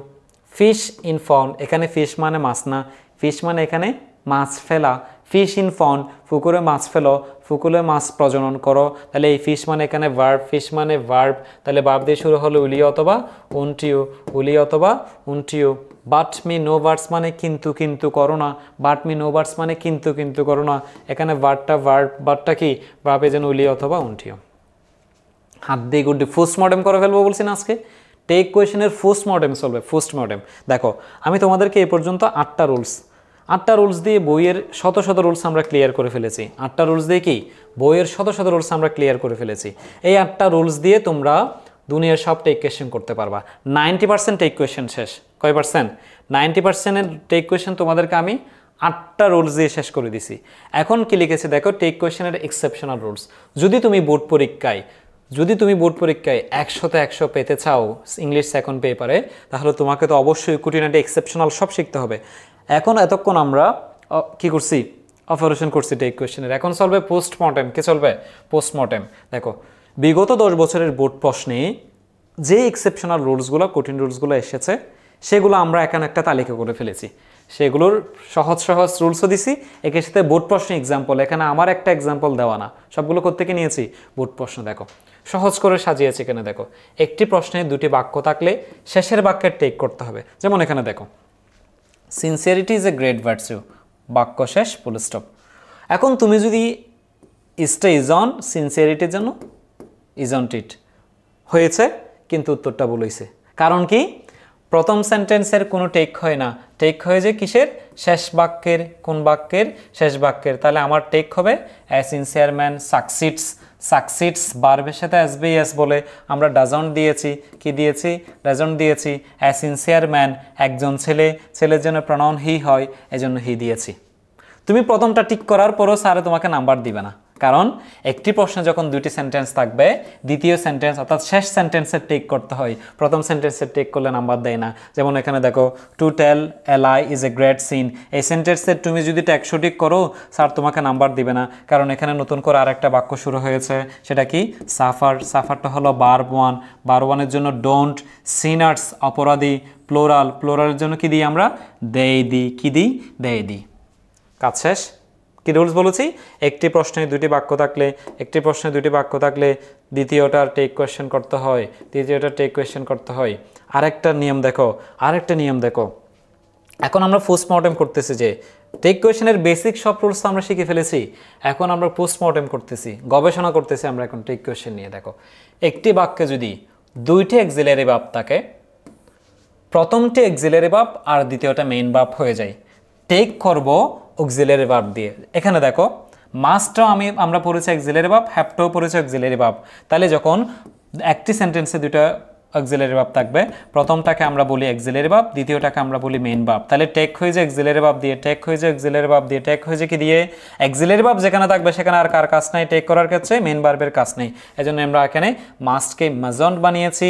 ফিশ ইন পন্ড, এখানে ফিশ মানে মাছ না, ফিশ মানে এখানে মাছ ফেলা। ফিশ ইন পন্ড পুকুরে মাছ ফেলো, পুকুরে মাছ প্রজনন করো, তাহলে এই ফিশ মানে এখানে ভার্ব, ফিশ মানে ভার্ব, তাহলে ভার্ব দিয়ে শুরু হলো উলি অথবা উনটিউ, উলি অথবা উনটিউ। বাট মি নো ভার্বস মানে কিন্তু কিন্তু করো না, বাট মি নো ভার্বস মানে কিন্তু কিন্তু করো না, এখানে ভার্বটা কি ভার্ব এজন্য উলি অথবা উনটিউ। হাত দিয়ে গুড পোস্টমর্টেম করে ফেলবো বলছি না আজকে, টেক কোয়েশনের পোস্টমর্টেম চলবে, পোস্টমর্টেম। দেখো আমি তোমাদেরকে এই পর্যন্ত 8টা রুলস দিয়ে বইয়ের শত শত রুলস আমরা ক্লিয়ার করে ফেলেছি। 8টা রুলস দিয়ে কি বইয়ের শত শত রুলস আমরা ক্লিয়ার করে ফেলেছি। এই 8টা রুলস দিয়ে তোমরা দুনিয়ার সব টেক কোয়েশ্চেন করতে পারবা। 90% টেক কোয়েশ্চেন শেষ। কয় পার্সেন্ট? 90%-এর টেক কোয়েশ্চেন তোমাদেরকে আমি 8টা রুলস দিয়ে শেষ করে দিছি। এখন কি লিখেছে দেখো, টেক কোয়েশ্চেনের এক্সেপশনাল রুলস। যদি তুমি বোর্ড পরীক্ষায় 100তে 100 পেতে চাও ইংলিশ সেকেন্ড পেপারে, তাহলে তোমাকে তো অবশ্যই খুঁটিনাটি এক্সেপশনাল সব শিখতে হবে। এখন এতক্ষণ আমরা কি করছি? অপারেশন করছি টেক কোয়েশ্চেনের। এখন চলবে পোস্টমর্টেম। কে চলবে? পোস্টমর্টেম। দেখো বিগত 10 বছরের বোর্ড প্রশ্নে যে এক্সেপশনাল রুলসগুলো, কঠিন রুলসগুলো এসেছে, সেগুলো আমরা এখানে একটা তালিকা করে ফেলেছি। সেগুলোর সহজ সহজ রুলসও দিছি, একের সাথে বোর্ড প্রশ্ন এক্সাম্পল। এখানে আমার একটা এক্সাম্পল দেওয়া না, সবগুলো কোত্থেকে নিয়েছি? বোর্ড প্রশ্ন। দেখো সহজ করে সাজিয়েছি এখানে। দেখো একটি প্রশ্নে 2টি বাক্য থাকলে শেষের বাক্যের টেক করতে হবে। যেমন এখানে দেখো, sincerity is a great virtue, বাক্য শেষ, ফুল স্টপ। এখন তুমি যদি ইজটা ইজ অন, সিনসিয়ারিটির জন্য ইজ অন ইট হয়েছে, কিন্তু উত্তরটা ভুল হয়েছে। কারণ কি? প্রথম সেন্টেন্সের কোনো টেক হয় না, টেক হয়ে যে কিসের? শেষ বাক্যের। কোন বাক্যের? শেষ বাক্যের। তাহলে আমার টেক হবে এ সিনসিয়ার ম্যান সাকসিডস। সাকসিডস ভার্বের সাথে এসবিএস বলে আমরা ডাজন্ট দিয়েছি। কি দিয়েছি? ডাজন্ট দিয়েছি। এ সিনসিয়ার ম্যান একজন ছেলে, ছেলের জন্য প্রনাউন হি হয়, এজন্য হি দিয়েছি। তুমি প্রথমটা টিক করার পরও স্যারে তোমাকে নাম্বার দিবে না, কারণ একটি প্রশ্নে যখন 2টি সেন্টেন্স থাকবে, দ্বিতীয় সেন্টেন্স অর্থাৎ শেষ সেন্টেন্সের টেক করতে হয়। প্রথম সেন্টেন্সের টেক করলে নাম্বার দেয় না। যেমন এখানে দেখো, to tell a lie is a great sin. এই সেন্টেন্সের তুমি যদি টেক সঠিক করো, স্যার তোমাকে নাম্বার দিবে না, কারণ এখানে নতুন করে আরেকটা বাক্য শুরু হয়েছে। সেটা কি? সাফার। সাফারটা হলো ভার্ব 1। ভার্ব 1-এর জন্য ডোন্ট। সিনার্স অপরাধী, প্লোরাল। প্লোরালের জন্য কি দিই আমরা? দেই দিই। কি দিই? দেই দিই। কাজ শেষ। কি রুলস বলেছি? একটি প্রশ্নে 2টি বাক্য থাকলে, দ্বিতীয়টার টেক কোয়েশ্চেন করতে হয়, তৃতীয়টার টেক কোয়েশ্চেন করতে হয়। আরেকটা নিয়ম দেখো, এখন আমরা পোস্টমর্টেম করতেছি। যে টেক কোয়েশ্চেনের বেসিক সব রুলস আমরা শিখে ফেলেছি, এখন আমরা পোস্টমর্টেম করতেছি, গবেষণা করতেছি আমরা এখন টেক কোয়েশ্চেন নিয়ে। দেখো একটি বাক্যে যদি 2টি অক্সিলারি ভার্ব থাকে, প্রথমটি অক্সিলারি ভার্ব আর দ্বিতীয়টা মেইন ভার্ব হয়ে যায়, টেক করব অক্সিলারি ভার্ব দিয়ে। এখানে দেখো মাস্টটাও আমরা পড়েছি অক্সিলারি ভার্ব, হ্যাভটাও পড়েছি অক্সিলারি ভার্ব। তাহলে যখন একটি সেন্টেন্সে 2টা অক্সিলারি ভার্ব থাকবে, প্রথমটাকে আমরা বলি অক্সিলারি ভার্ব, দ্বিতীয়টাকে আমরা বলি মেইন ভার্ব। তাহলে টেক হয়ে যায় অক্সিলারি ভার্ব দিয়ে, টেক হয়ে যায় অক্সিলারি ভার্ব দিয়ে, টেক হয়ে যায় কি দিয়ে? অক্সিলারি ভার্ব যেখানে থাকবে সেখানে আর কার কাজ নাই? টেক করার ক্ষেত্রে মেইন ভার্বের কাজ নেই। এজন্য আমরা এখানে মাস্টকে মাজন্ট বানিয়েছি,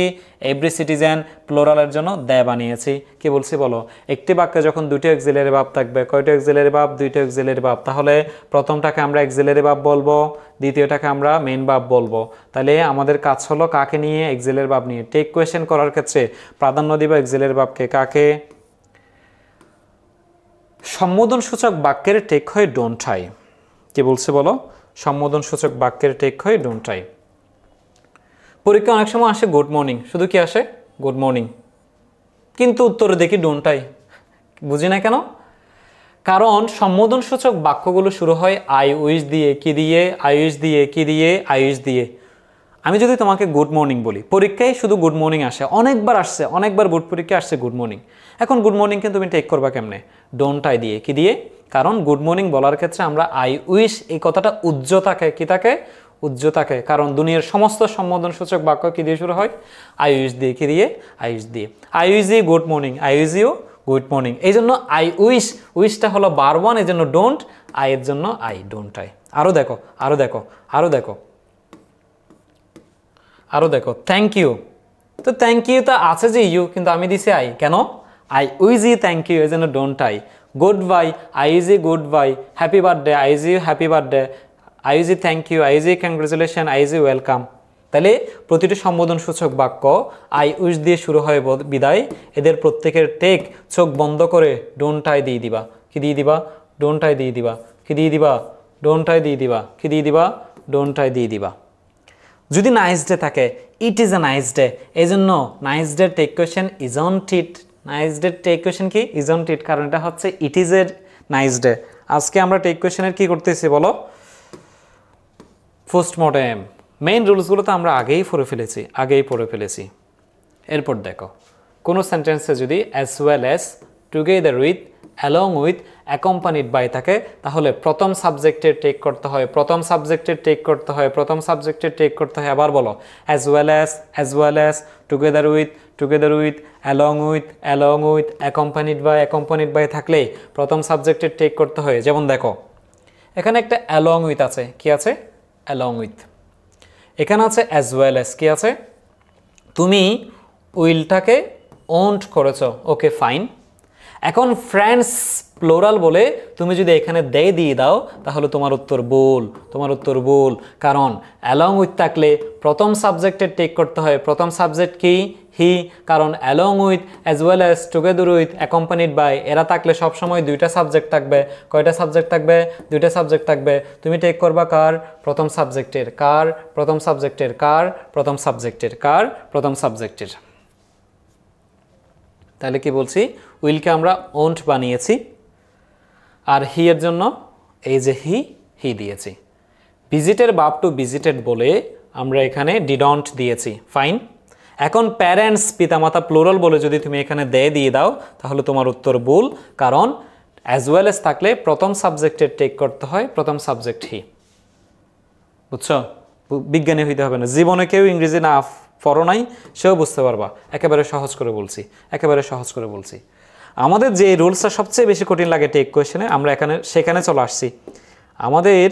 এভরি সিটিজেন প্লোরালের জন্য দে বানিয়েছি। কি বলছি বলো? একটি বাক্যে যখন 2টি অক্সিলারি ভার্ব থাকবে, কয়টি অক্সিলারি ভার্ব? 2টি অক্সিলারি ভার্ব। তাহলে প্রথমটাকে আমরা অক্সিলারি ভার্ব বলবো, দ্বিতীয়টাকে আমরা মেইন ভার্ব বলবো। তাহলে আমাদের কাজ হলো কাকে নিয়ে? অক্সিলারি ভার্ব নিয়ে। টেক কোয়েশ্চেন করার ক্ষেত্রে প্রাধান্য দিব অক্সিলারি ভার্বকে। কাকে? সম্বোধনসূচক বাক্যের টেক হয় ডোন্ট আই। কি বলছে বলো? সম্বোধনসূচক বাক্যের টেক হয় ডোন্ট আই। পরীক্ষা অনেক সময় আসে গুড মর্নিং, শুধু কি আসে? গুড মর্নিং, কিন্তু উত্তরে দেখি ডোন্ট আই। বুঝি না কেন? কারণ সম্বোধনসূচক বাক্যগুলো শুরু হয় আই উইশ দিয়ে। কি দিয়ে? আই উইশ দিয়ে। কি দিয়ে? আই উইশ দিয়ে। আমি যদি তোমাকে গুড মর্নিং বলি, পরীক্ষায় শুধু গুড মর্নিং আসে, অনেকবার বোর্ড পরীক্ষায় আসছে গুড মর্নিং। এখন গুড মর্নিংকে তুমি টেক করবা কেমনে? ডোন্ট আই দিয়ে। কি দিয়ে? কারণ গুড মর্নিং বলার ক্ষেত্রে আমরা আই উইশ এই কথাটা উজ্জ্ব থাকে। কি থাকে? উজ্জ্ব থাকে। কারণ দুনিয়ার সমস্ত সম্বোধনসূচক বাক্য কি দিয়ে শুরু হয়? আই উইশ দিয়ে। কি দিয়ে? আই উইশ দিয়ে। আই উইশ দিয়ে good morning, I wish you good morning. এই জন্য আই উইশ, উইশটা হলো ভার্ব 1, এই জন্য ডোন্ট, আই এর জন্য আই, ডোন্ট আই। আরো দেখো থ্যাংক ইউ। তো থ্যাংক ইউ তো আছে যে ইউ, কিন্তু আমি দিছি আই। কেন? I wish you thank you, এই জন্য don't I. Goodbye, I wish you goodbye. Happy birthday, I wish you happy birthday. I wish you thank you, I wish you congratulation, I wish you welcome. তাহলে প্রতিটি সম্বোধনসূচক বাক্য I wish দিয়ে শুরু হয় বিদায় এদের প্রত্যেকের take চোখ বন্ধ করে ডোন্ট আই দিয়ে দিবা। কি দিয়ে দিবা? ডোন্ট আই দিয়ে দিবা। কি দিয়ে দিবা? ডোন্টটাই দিয়ে দিবা, কি দিয়ে দিবা, ডোন্টটাই দিয়ে দিবা। যদি নাইস ডে থাকে, it is a nice day, এই জন্য nice day tag question isn't it, nice day tag question কি ইজন্ট ইট, কারণ এটা হচ্ছে ইট ইজ এর নাইস ডে। আজকে আমরা টেক কোয়েশ্চেনের কি করতেছি বলো, পোস্টমর্টেম। মেইন রুলসগুলো তো আমরা আগেই পড়ে ফেলেছি। এরপর দেখো কোনো সেন্টেন্সে যদি as well as, together with, along with, accompanied by থাকে, তাহলে প্রথম সাবজেক্টের টেক করতে হয়, আবার বলো as well as, together with, along with, accompanied by থাকলে প্রথম সাবজেক্টের টেক করতে হয়। যেমন দেখো এখানে একটা অ্যালং উইথ আছে, কি আছে, অ্যালং উইথ। এখানে আছে অ্যাজ ওয়েল অ্যাজ, কি আছে, তুমি উইলটাকে ওন্ট করেছো, ওকে ফাইন। এখন ফ্রেন্ডস প্লোরাল বলে তুমি যদি এখানে দিয়ে দাও তাহলে তোমার উত্তর ভুল, কারণ অ্যালং উইথ থাকলে প্রথম সাবজেক্টের টেক করতে হয়। প্রথম সাবজেক্ট কি, হি, কারণ along with, as well as, together with, accompanied by এরা থাকলে সবসময় দুইটা সাবজেক্ট থাকবে। কয়টা সাবজেক্ট থাকবে, দুইটা সাবজেক্ট থাকবে। তুমি টেক করবা কার, প্রথম সাবজেক্টের, প্রথম সাবজেক্টের। তাহলে কি বলছি, উইলকে আমরা ওন্ট বানিয়েছি, আর হি এর জন্য এই যে হি দিয়েছি। ভিজিটের ভার্ব টু ভিজিটেড বলে আমরা এখানে ডিডন্ট দিয়েছি, ফাইন। এখন প্যারেন্টস, পিতামাতা প্লুরাল বলে যদি তুমি এখানে দিয়ে দাও তাহলে তোমার উত্তর ভুল, কারণ অ্যাজ ওয়েল এস থাকলে প্রথম সাবজেক্টের টেক করতে হয়, প্রথম সাবজেক্ট হি। বুঝছো, বিজ্ঞানী হইতে হবে না, জীবনে কেউ ইংরেজি না পড়ো নাই সেও বুঝতে পারবা। একেবারে সহজ করে বলছি। আমাদের যে রুলসটা সবচেয়ে বেশি কঠিন লাগে টেক কোয়েশ্চেনে, আমরা সেখানে চলে আসছি। আমাদের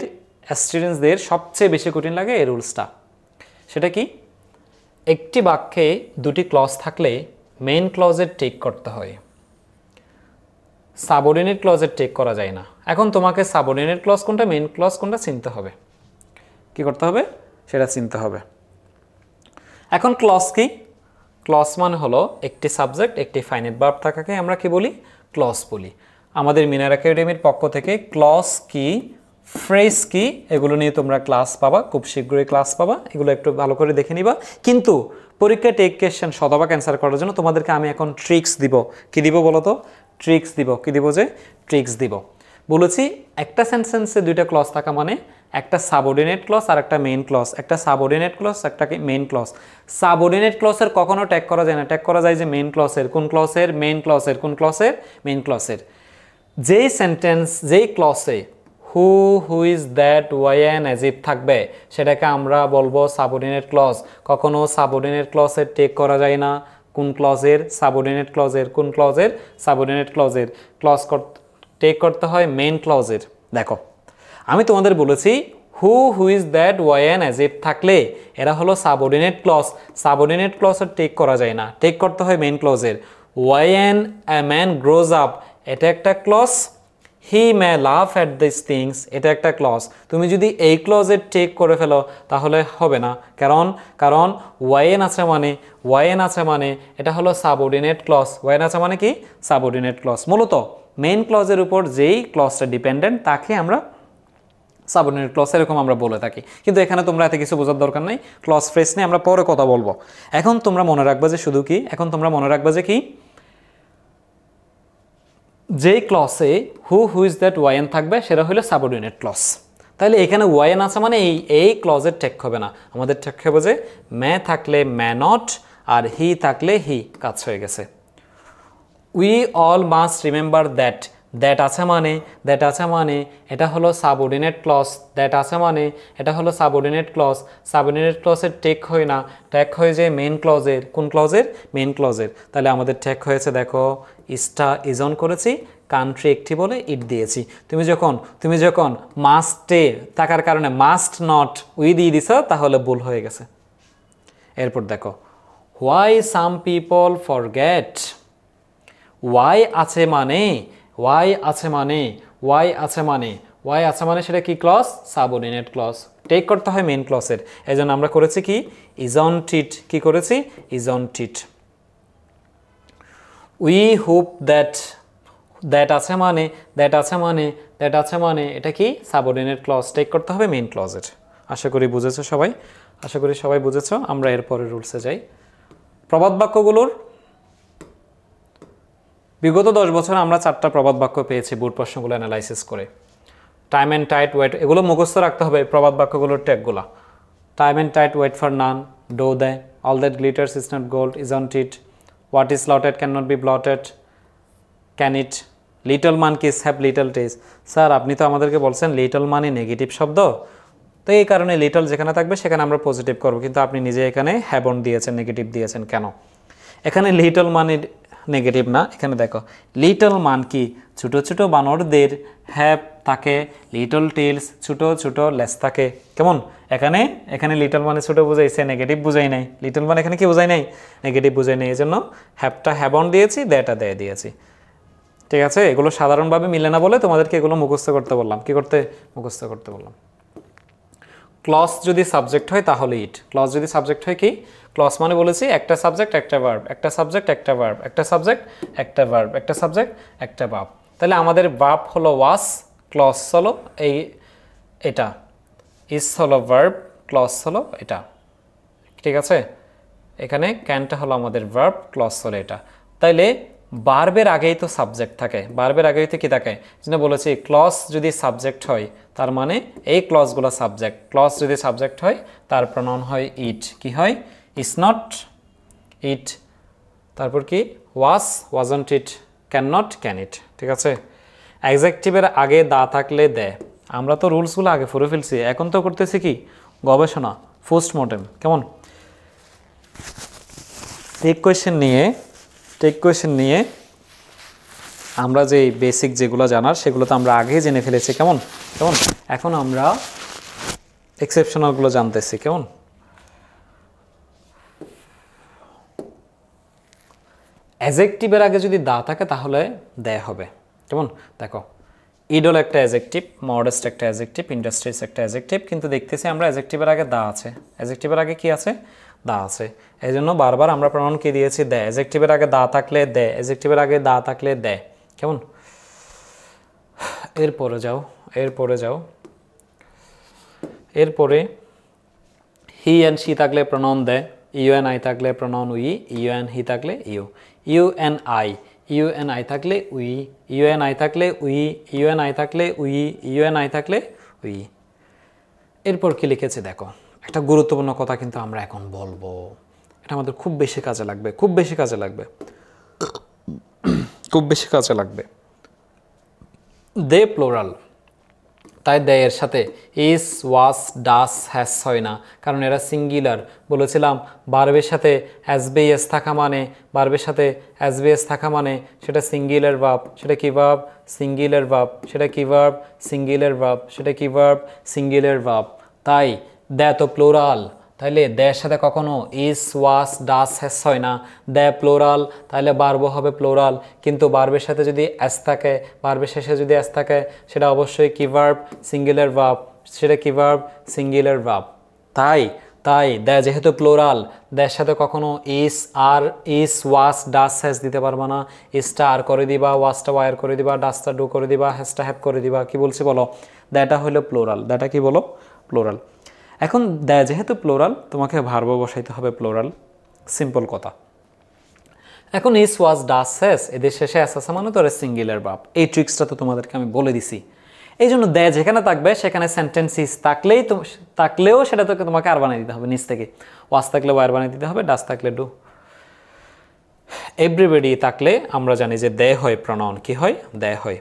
স্টুডেন্টসদের সবচেয়ে বেশি কঠিন লাগে এই রুলসটা। সেটা কি, একটি বাক্যে দুটি ক্লজ থাকলে মেইন ক্লজের টেক করতে হয়, সাবঅর্ডিনেট ক্লজের টেক করা যায় না। এখন তোমাকে সাবঅর্ডিনেট ক্লজ কোনটা, মেইন ক্লজ কোনটা চিনতে হবে। কি করতে হবে, সেটা চিনতে হবে। এখন ক্লজ কি, ক্লজ মানে হলো একটি সাবজেক্ট, একটি ফাইনাইট ভার্ব থাকাকে আমরা কি বলি, ক্লজ বলি। আমাদের মিনার একাডেমির পক্ষ থেকে ক্লজ কি, ফ্রেজ কি, এগুলো নিয়ে তোমরা ক্লাস পাবা, খুব শীঘ্রই ক্লাস পাবা। এগুলো একটু ভালো করে দেখে নিবা। কিন্তু পরীক্ষায় টেক কোয়েশ্চেন শতভাগ অ্যান্সার করার জন্য তোমাদেরকে আমি এখন ট্রিক্স দিব। কি দিব বলো তো, ট্রিক্স দিব। কি দিব, যে ট্রিক্স দিব। বলেছি একটা সেন্টেন্সে দুইটা ক্লজ থাকা মানে একটা সাবঅর্ডিনেট ক্লজ আর একটা মেইন ক্লজ, একটা সাবঅর্ডিনেট ক্লজ, একটা মেইন ক্লজ। সাবঅর্ডিনেট ক্লজের কখনো ট্যাগ করা যায় না, ট্যাগ করা যায় যে মেইন ক্লজের। কোন ক্লজের, মেইন ক্লজের। কোন ক্লজের, মেইন ক্লজের। যেই সেন্টেন্স, যেই ক্লজে who is that, why and as if থাকবে সেটাকে আমরা বলবো সাবঅর্ডিনেট ক্লজ। কখনো সাবঅর্ডিনেট ক্লজের টেক করা যায় না কোন ক্লজের, সাবঅর্ডিনেট ক্লজের। কোন ক্লজের, সাবঅর্ডিনেট ক্লজের। ক্লজ টেক করতে হয় মেইন ক্লজের। দেখো আমি তোমাদের বলেছি who is that, why and as if থাকলে এরা হলো সাবঅর্ডিনেট ক্লজ। সাবঅর্ডিনেট ক্লজের টেক করা যায় না, টেক করতে হয় মেইন ক্লজের। Why and a man grows up, এটা একটা clause. He may love at this things, এটা একটা ক্লজ। তুমি যদি এই ক্লজের টেক করে ফেলো তাহলে হবে না, কারণ ওয়াইএন আছে মানে এটা হলো সাবঅর্ডিনেট ক্লজ। ওয়াইএন আছে মানে কি, সাবঅর্ডিনেট ক্লজ। মূলত মেইন ক্লজের উপর যেই ক্লজটা ডিপেন্ডেন্ট তাকে আমরা সাবঅর্ডিনেট ক্লজ এরকম আমরা বলে থাকি। কিন্তু এখানে তোমরা এত কিছু বোঝার দরকার নাই, ক্লজ ফ্রেজ নিয়ে আমরা পরে কথা বলবো। এখন তোমরা মনে রাখবা যে শুধু কি, কি যেই ক্লজে হু ইজ দ্যাট, ওয়াইএন থাকবে সেটা হলো সাবঅর্ডিনেট ক্লজ। তাহলে এখানে ওয়াইএন আছে মানে এই ক্লজের টেক হবে না, আমাদের টেক হবে যে মে থাকলে মে নট, আর হি থাকলে হি, কাজ হয়ে গেছে। We all must remember that, that আছে মানে এটা হলো সাবঅর্ডিনেট ক্লজ। দ্যাট আছে মানে এটা হলো সাবঅর্ডিনেট ক্লজ। সাবঅর্ডিনেট ক্লজের টেক হয় না, টেক হয়ে যায় মেইন ক্লজের। কোন ক্লজের, মেইন ক্লজের। তাহলে আমাদের টেক হয়েছে, দেখো ইজটা ইজ অন করেছি, কান্ট্রি একটি বলে ইট দিয়েছি। তুমি যখন মাস্টে থাকার কারণে মাস্ট নট উই দিয়ে দিছ তাহলে ভুল হয়ে গেছে। এরপর দেখো why some people forget, why আছে মানে সেটা কি ক্লজ, সাবঅর্ডিনেট ক্লজ। টেক করতে হয় মেইন ক্লজের। এই জন্য আমরা করেছি কি, ইজন্ট ইট। কি করেছি, isn't it. We hope that, that আছে মানে দ্যাট আছে মানে এটা কি সাবঅর্ডিনেট ক্লজ টেক করতে হবে মেইন ক্লজের। আশা করি বুঝেছো সবাই, আশা করি সবাই বুঝেছো। আমরা এরপরে রুলসে যাই। প্রবাদ বাক্যগুলোর বিগত 10 বছর আমরা 4টা প্রবাদ বাক্য পেয়েছি বোর্ড প্রশ্নগুলো অ্যানালাইসিস করে। টাইম অ্যান্ড টাইট ওয়েট, এগুলো মুখস্থ রাখতে হবে প্রবাদ বাক্যগুলোর ট্যাগগুলো। Time and tide wait for none, do they, all that glitters is not gold, isn't it, what is lotted can not be blotted, can it, little monkeys have little টেজ। Sir আপনি তো আমাদেরকে বলছেন লিটল মানে negative শব্দ, তো এই কারণে লিটল যেখানে থাকবে সেখানে আমরা পজিটিভ করব, কিন্তু আপনি নিজে এখানে হ্যাভন দিয়েছেন, নেগেটিভ দিয়েছেন কেন? এখানে লিটল মানে নেগেটিভ না, এখানে দেখো লিটল মান কি ছোটো ছোটো বানরদের, হ্যাভ থাকে, লিটল টেলস ছোটো ছোটো লেস থাকে। কেমন? এখানে এখানে লিটল মানে ছোটো বুঝাইছে, নেগেটিভ বুঝাই নাই। লিটল মানে এখানে কি বুঝাই নাই? নেগেটিভ বুঝাই নাই। এই জন্য হ্যাভটা হ্যাভন দিয়েছি, দেটা দেয় দিয়েছি। ঠিক আছে, এগুলো সাধারণভাবে মিলে না বলে তোমাদেরকে এগুলো মুখস্থ করতে বললাম। কি করতে? মুখস্থ করতে বললাম। ক্লজ যদি সাবজেক্ট হয় তাহলে ইট। ক্লজ যদি সাবজেক্ট হয় কি? ক্লজ মানে বলেছি একটা সাবজেক্ট একটা ভার্ব, একটা সাবজেক্ট একটা ভার্ব, একটা সাবজেক্ট একটা ভার্ব, একটা সাবজেক্ট একটা ভার্ব। তাহলে আমাদের ভার্ব হলো ওয়াস, ক্লজ হলো এটা, ইজ হলো ভার্ব, ক্লজ হলো এটা। ঠিক আছে, এখানে ক্যানটা হলো আমাদের ভার্ব, ক্লজ হলো এটা। তাইলে ভার্বের আগেই তো সাবজেক্ট থাকে, ভার্বের আগেই তো কি থাকে? যেটা বলেছি ক্লজ যদি সাবজেক্ট হয় তার মানে এই ক্লজগুলো সাবজেক্ট। ক্লজ যদি সাবজেক্ট হয় তার প্রনাউন হয় ইট। কি হয়? ইজ নট, ইট, তারপর কি was, wasn't it, can not, can it. ঠিক আছে, অ্যাডজেক্টিভের আগে দা থাকলে দে। আমরা তো রুলসগুলো আগে পড়ে ফেলছি, এখন তো করতেছি কি গবেষণা, পোস্টমর্টেম। কেমন? টেক কোয়েশ্চেন নিয়ে আমরা যে বেসিক যেগুলো জানার সেগুলো তো আমরা আগেই জেনে ফেলেছি। কেমন? এখন আমরা এক্সেপশনালগুলো জানতেছি। কেমন? অ্যাডজেক্টিভের আগে যদি দা থাকে তাহলে দে হবে। কেমন? দেখো ইডল একটা অ্যাডজেক্টিভ, মডেস্ট একটা অ্যাডজেক্টিভ, ইন্ডাস্ট্রিয়াস একটা অ্যাডজেক্টিভ, কিন্তু দেখতেছি আমরা অ্যাডজেক্টিভের আগে দা আছে। অ্যাডজেক্টিভের আগে কি আছে? দা আছে। এই জন্য বারবার আমরা প্রনাউন কি দিয়েছি? দে। অ্যাডজেক্টিভের আগে দা থাকলে দে, অ্যাডজেক্টিভের আগে দা থাকলে দে। কেমন? এরপরে হি অ্যান্ড শি থাকলে pronoun they, you and I থাকলে pronoun we, you and he থাকলে ইউ, ইউ অ্যান্ড আই থাকলে উই, ইউ অ্যান্ড আই থাকলে উই, ইউ অ্যান্ড আই থাকলে উই, ইউ অ্যান্ড আই থাকলে উই। এরপর কি লিখেছে দেখো, একটা গুরুত্বপূর্ণ কথা কিন্তু আমরা এখন বলবো, এটা আমাদের খুব বেশি কাজে লাগবে। দে প্লোরাল, তাই দে এর সাথে ইস, ওয়াস, ডাস, হ্যাস হয় না, কারণ এরা সিঙ্গুলার। বলেছিলাম ভার্বের সাথে এসবিএস থাকা মানে সেটা সিঙ্গুলার ভার্ব। সেটা কি ভার্ব? Singular verb. সেটা কি ভার্ব? Singular verb. সেটা কি ভার্ব? Singular verb. তাই দে তো প্লোরাল, তাইলে দেয়ের সাথে কখনো ইস, ওয়াস, ডাস, হ্যাস হয় না। দে প্লোরাল, তাহলে ভার্বও হবে প্লোরাল। কিন্তু ভার্বের সাথে যদি এস থাকে, ভার্বের শেষে যদি এস থাকে, সেটা অবশ্যই কি ভার্ব? Singular verb. সেটা কি ভার্ব? Singular verb. তাই দে যেহেতু প্লোরাল, দের সাথে কখনো ইস, ওয়াস, ডাস, হ্যাস দিতে পারবা না। ইসটা আর করে দিবা, ওয়াসটা ওয়ার করে দিবা, ডাসটা ডু করে দিবা, হ্যাসটা হ্যাভ করে দিবা। কি বলছি বলো? দেটা হলো প্লোরাল। দেটা কি বলো? প্লোরাল। এখন দে যেহেতু প্লোরাল, তোমাকে ভার্ব বসাইতে হবে প্লোরাল, সিম্পল কথা। এখন ইস, ওয়াজ, ডাস, হ্যাস এদের শেষে এস আছে মানে তো সিঙ্গুলার ভার্ব। এই ট্রিক্সটা তো তোমাদেরকে আমি বলে দিছি। এই জন্য দে যেখানে থাকবে সেখানে সেন্টেন্স ইস থাকলেও সেটা তোকে তোমাকে আর বানিয়ে দিতে হবে নিচ থেকে। ওয়াজ থাকলে ওয়ার বানিয়ে দিতে হবে, ডাস থাকলে ডু। এভরিবডি থাকলে আমরা জানি যে দে হয় প্রনাউন। কি হয়? দে হয়।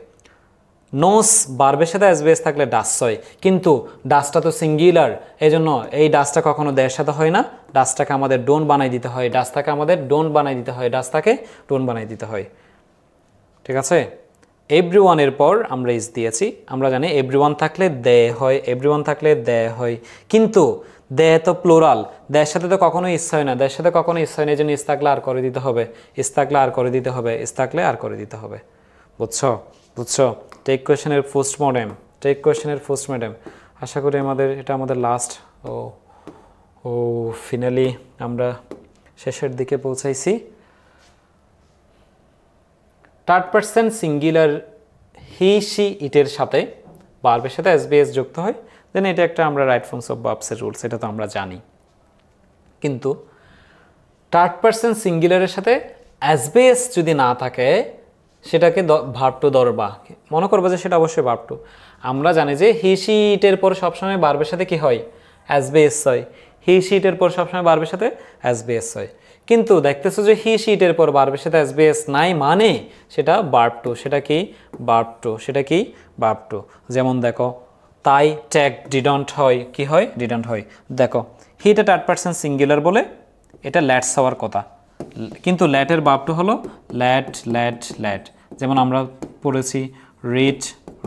নোস ভার্বের সাথে এসবিএস থাকলে ডাস হয়, কিন্তু ডাসটা তো সিঙ্গুলার, এই জন্য এই ডাসটা কখনো দেয়ের সাথে হয় না। ডাসটাকে আমাদের ডোন্ট বানাই দিতে হয়, ডাসটাকে ডোন্ট বানাই দিতে হয়। ঠিক আছে, এভরিওয়ানের পর আমরা ইস দিয়েছি। আমরা জানি এভরিওয়ান থাকলে দে হয়, কিন্তু দে তো প্লোরাল, দেয়ের সাথে তো কখনো ইস হয় না, এই জন্য ইস থাকলে আর করে দিতে হবে, বুঝছো? Take কোয়েশ্চেনের postmortem. আশা করি এটা আমাদের লাস্ট। ফাইনালি আমরা শেষের দিকে পৌঁছাইছি। Third person singular he she ইটের সাথে ভার্বের সাথে এসবিএস যুক্ত হয়, দেন এটা একটা আমরা রাইট ফর্মস অফ ভার্বসের রুলস, এটা তো আমরা জানি। কিন্তু থার্ড পারসন সিঙ্গুলারের সাথে এসবিএস যদি না থাকে সেটাকে ভার্ব টু ধরবা, মনে করবো যে সেটা অবশ্যই ভার্ব টু। আমরা জানি যে হি শি ইটের পর সবসময় ভার্বের সাথে কি হয়, এসবিএস হয়। হি শি ইটের পর সবসময় ভার্বের সাথে এসবিএস হয়, কিন্তু দেখতেছো যে হি শি ইটের পর ভার্বের সাথে এসবিএস নাই, মানে সেটা ভার্ব টু। সেটা কি ভার্ব টু, সেটা কি ভার্ব টু। যেমন দেখো, তাই ট্যাগ ডিডন্ট হয়, কি হয়, ডিডন্ট হয়। দেখো হিটা থার্ড পারসন সিঙ্গুলার বলে এটা ল্যাটস হওয়ার কথা, কিন্তু ল্যাটের ভার্ব টু হলো ল্যাট ল্যাট ল্যাট। যেমন আমরা পড়েছি রিড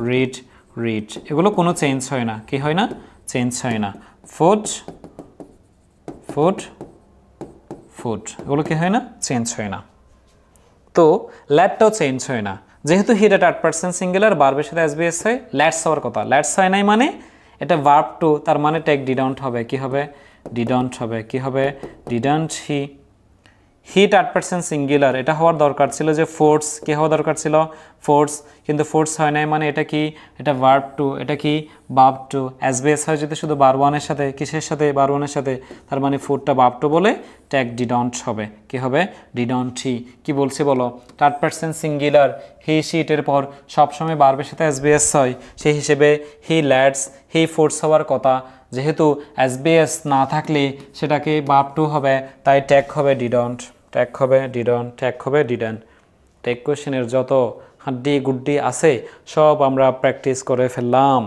রিড রিড, এগুলো কোনো চেঞ্জ হয় না, কি হয় না, চেঞ্জ হয় না। ফুড ফুড ফুড, এগুলো কি হয় না, চেঞ্জ হয় না। তো ল্যাটটাও চেঞ্জ হয় না, যেহেতু হিটা থার্ড পারসন সিঙ্গুলার, ভার্বের সাথে এসবিএস হয়, ল্যাটস হওয়ার কথা, ল্যাটস হয় নাই মানে এটা ভার্ব টু, তার মানে টেক ডিডন্ট হবে, কি হবে, ডিডন্ট হবে, কি হবে, didn't he. He third person singular, এটা হওয়ার দরকার ছিল যে ফোর্স, কি হওয়া দরকার ছিল, ফোর্স, কিন্তু ফোর্স হয় নাই মানে এটা কি, এটা ভার্ব টু, এটা কি ভার্ব টু। এসবিএস হয় যদি শুধু ভার্ব ওয়ানের সাথে, কিসের সাথে, ভার্ব ওয়ানের সাথে, তার মানে ফুডটা ভার্ব টু বলে ট্যাগ ডিডন্ট হবে, কি হবে, ডিডন্ট হি। কি বলছি বলো, থার্ড পারসন সিঙ্গুলার হি শিটের পর সবসময় ভার্বের সাথে এসবিএস হয়, সেই হিসেবে হি ল্যাটস হি ফোর্স হওয়ার কথা, যেহেতু এসবিএস না থাকলে সেটাকে ভার্ব টু হবে, তাই ট্যাগ হবে ডিডন্ট, ট্যাগ হবে ডিডন্ট, ট্যাগ হবে ডিডন্ট। টেক কোশ্চেনের যত হাড্ডি গুড্ডি আছে সব আমরা প্র্যাকটিস করে ফেললাম।